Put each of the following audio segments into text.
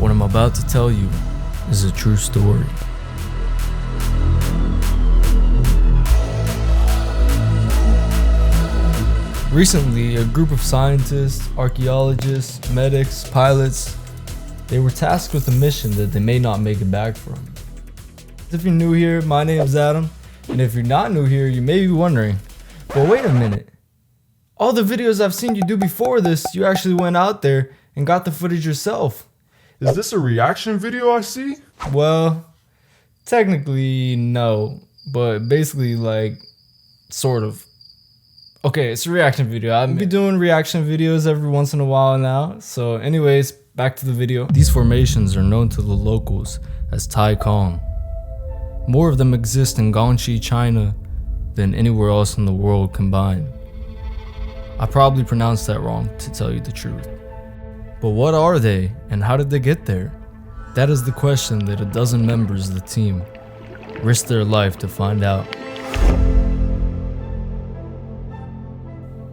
What I'm about to tell you is a true story. Recently, a group of scientists, archaeologists, medics, pilots, they were tasked with a mission that they may not make it back from. If you're new here, my name is Adam, and if you're not new here, you may be wondering, well, wait a minute. All the videos I've seen you do before this, you actually went out there and got the footage yourself. Is this a reaction video I see? Well, technically no, but basically sort of. Okay, it's a reaction video. I've been doing reaction videos every once in a while now. So anyways, back to the video. These formations are known to the locals as Tai Kong. More of them exist in Guangxi, China than anywhere else in the world combined. I probably pronounced that wrong, to tell you the truth. But what are they and how did they get there? That is the question that a dozen members of the team risked their life to find out.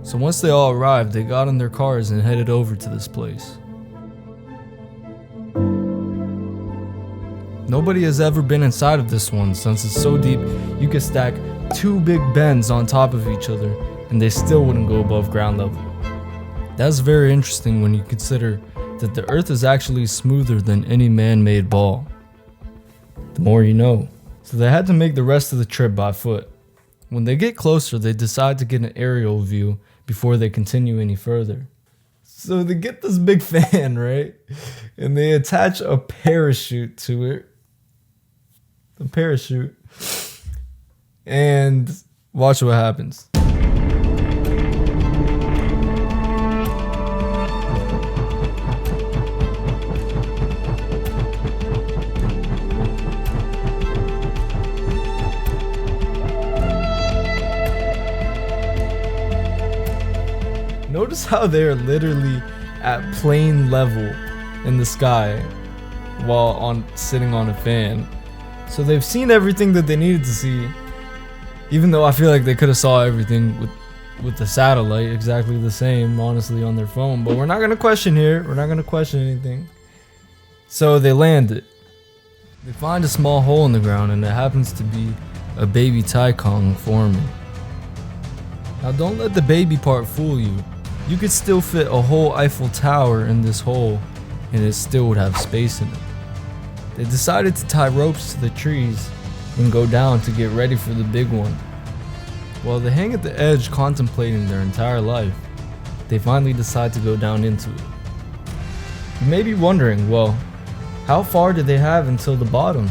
So once they all arrived, they got in their cars and headed over to this place. Nobody has ever been inside of this one since it's so deep you could stack 2 big bends on top of each other and they still wouldn't go above ground level. That's very interesting when you consider that the earth is actually smoother than any man-made ball. The more you know. So they had to make the rest of the trip by foot. When they get closer, they decide to get an aerial view before they continue any further. So they get this big fan, right? And they attach a parachute to it. A parachute. And watch what happens. Notice how they're literally at plane level in the sky while sitting on a fan. So they've seen everything that they needed to see, even though I feel like they could have saw everything with the satellite exactly the same, honestly, on their phone. But we're not gonna question here. We're not gonna question anything. So they land it. They find a small hole in the ground, and it happens to be a baby Tai Kong forming. Now don't let the baby part fool you. You could still fit a whole Eiffel Tower in this hole and it still would have space in it. They decided to tie ropes to the trees and go down to get ready for the big one. While they hang at the edge contemplating their entire life, they finally decide to go down into it. You may be wondering, well, how far do they have until the bottom?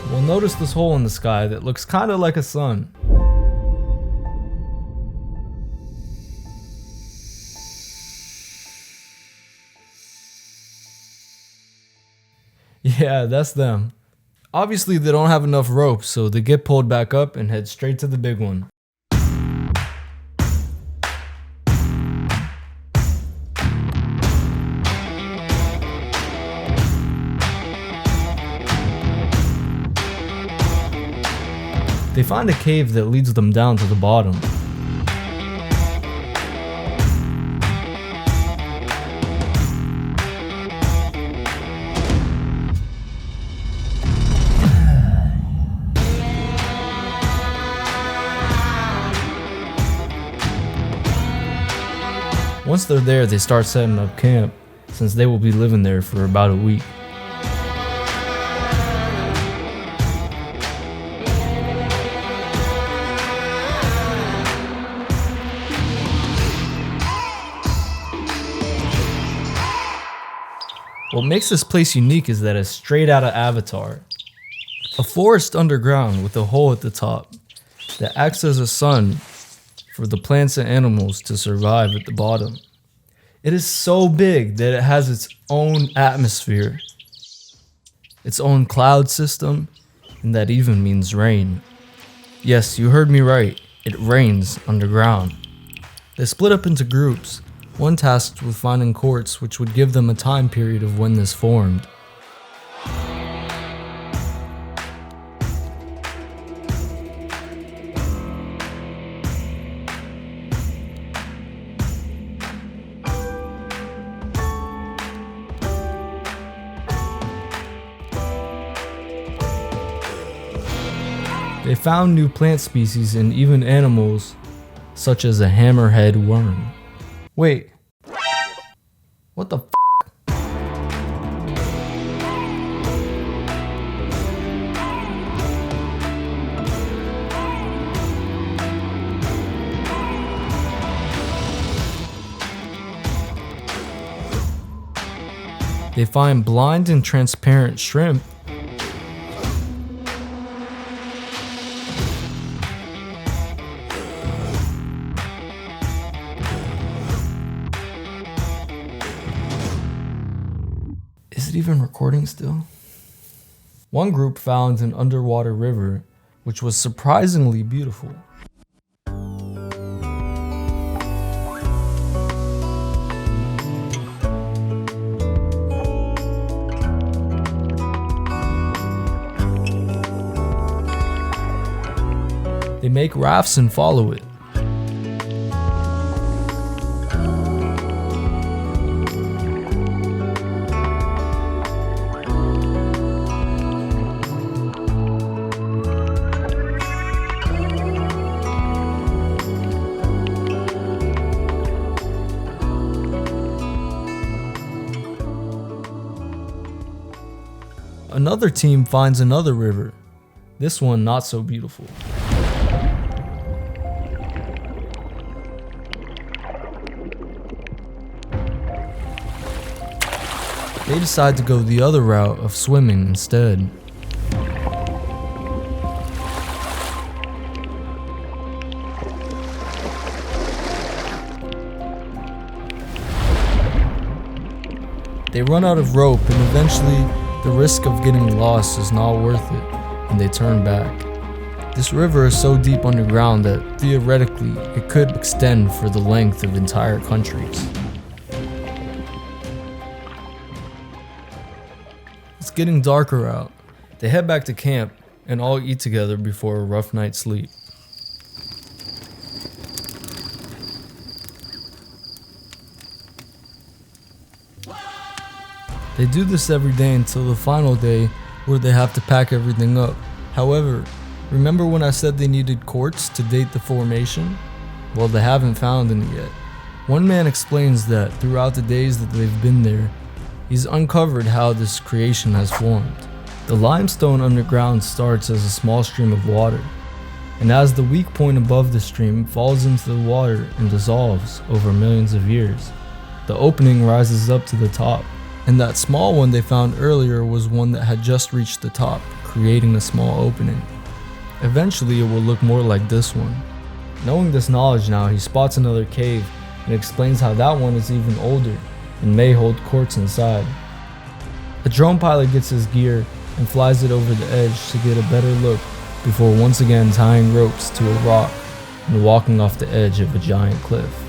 Well, notice this hole in the sky that looks kind of like a sun. Yeah, that's them. Obviously, they don't have enough rope, so they get pulled back up and head straight to the big one. They find a cave that leads them down to the bottom. Once they're there, they start setting up camp, since they will be living there for about a week. What makes this place unique is that it's straight out of Avatar. A forest underground with a hole at the top that acts as a sun for the plants and animals to survive at the bottom. It is so big that it has its own atmosphere, its own cloud system, and that even means rain. Yes, you heard me right, it rains underground. They split up into groups, one tasked with finding quartz which would give them a time period of when this formed. They found new plant species and even animals, such as a hammerhead worm. Wait, what the f? They find blind and transparent shrimp. Is it even recording still? One group found an underwater river, which was surprisingly beautiful. They make rafts and follow it. Another team finds another river, this one not so beautiful. They decide to go the other route of swimming instead. They run out of rope and eventually the risk of getting lost is not worth it, and they turn back. This river is so deep underground that theoretically it could extend for the length of entire countries. It's getting darker out. They head back to camp and all eat together before a rough night's sleep. They do this every day until the final day where they have to pack everything up. However, remember when I said they needed quartz to date the formation? Well, they haven't found any yet. One man explains that throughout the days that they've been there, he's uncovered how this creation has formed. The limestone underground starts as a small stream of water, and as the weak point above the stream falls into the water and dissolves over millions of years, the opening rises up to the top, and that small one they found earlier was one that had just reached the top, creating a small opening. Eventually it will look more like this one. Knowing this knowledge now, he spots another cave and explains how that one is even older and may hold quartz inside. A drone pilot gets his gear and flies it over the edge to get a better look before once again tying ropes to a rock and walking off the edge of a giant cliff.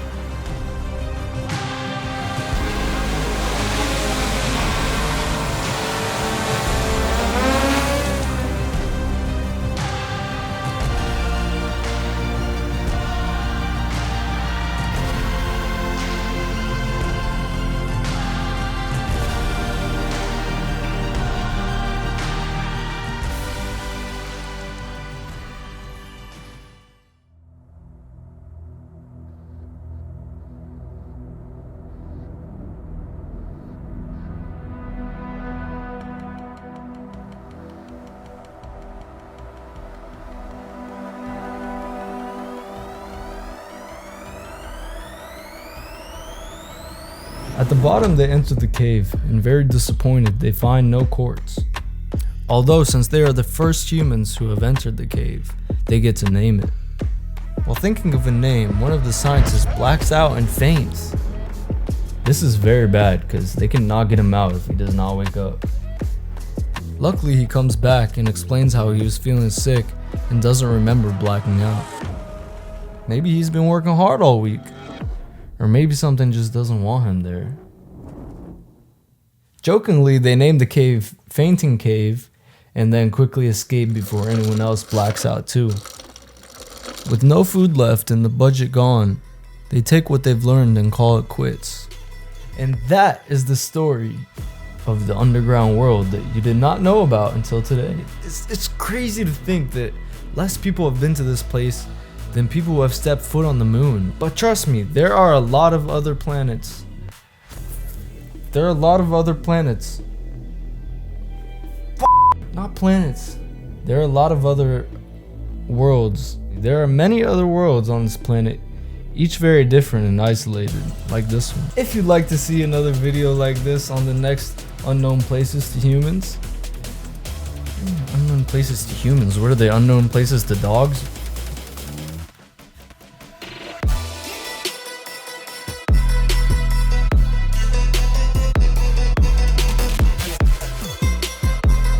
At the bottom they enter the cave, and very disappointed they find no quartz. Although since they are the first humans who have entered the cave, they get to name it. While thinking of a name, one of the scientists blacks out and faints. This is very bad because they can not get him out if he does not wake up. Luckily he comes back and explains how he was feeling sick and doesn't remember blacking out. Maybe he's been working hard all week. Or maybe something just doesn't want him there. Jokingly, they name the cave Fainting Cave and then quickly escape before anyone else blacks out too. With no food left and the budget gone, they take what they've learned and call it quits. And that is the story of the underground world that you did not know about until today. It's crazy to think that less people have been to this place than people who have stepped foot on the moon. But trust me, there are a lot of other planets. There are a lot of other planets. Not planets. There are a lot of other worlds. There are many other worlds on this planet, each very different and isolated, like this one. If you'd like to see another video like this on the next Unknown Places to Humans. Unknown Places to Humans? What are they, unknown places to dogs?